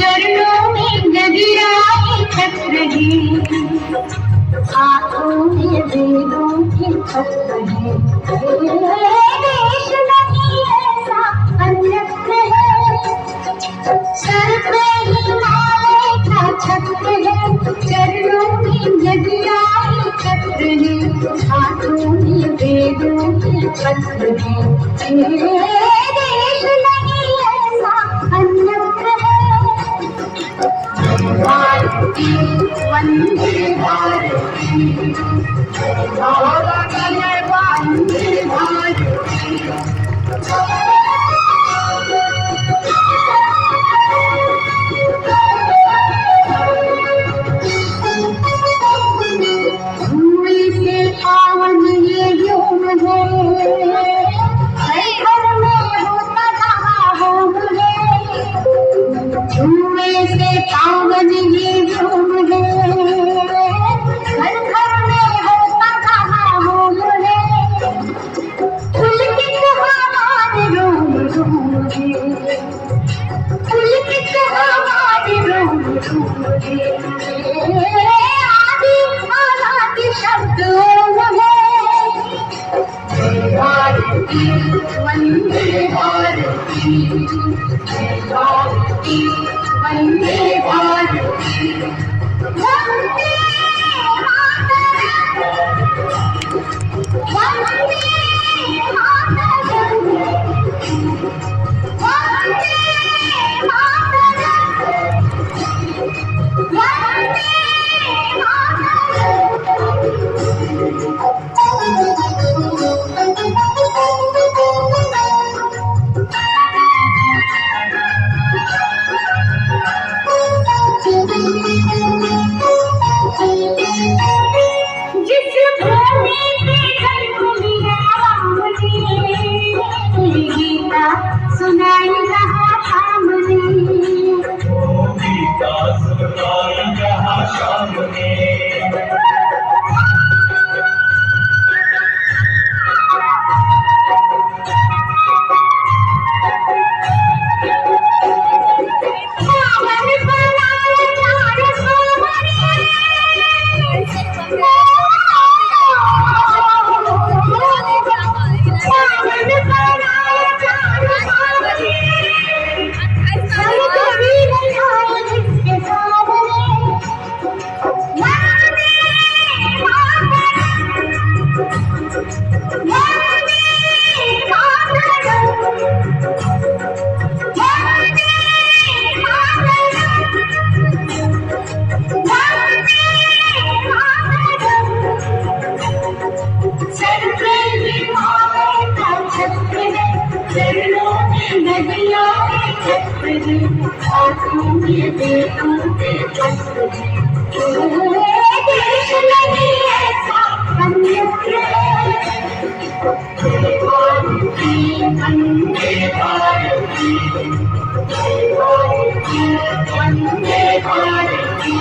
चरणों में गहराई खत रही, हाथों में वेदों की खत रही। देश नहीं ऐसा अन्यत्र है, सर पे हिमालय का छत्र है। चरणों में गहराई खत रही, हाथों में वेदों की खत रही। देश नहीं ऐसा अन्यत्र है। भारती वंदे भारती, वंदे भारती। धुएं से पावन ये व्योम है, हर घर में होता रहा होम है। धुएं से पावन ये व्योम है, हर घर में होता रहा होम है। पुलकित हमारे रोम रोम है, पुलकित हमारे रोम रोम है। आदि अनादि शब्द ओम है। भारती वंदे भारती, भारती वंदे भारती। वंदे मातरम, वंदे मातरम, वंदे मातरम, वंदे जिस भूमि पे जन्म लिया राम ने, गीता सुनाई रहा शाम ने। गीता सुनाई रहा शाम ने। देश नहीं ऐसा अन्यत्र है। भारती वंदे भारती, भारती वंदे भारती।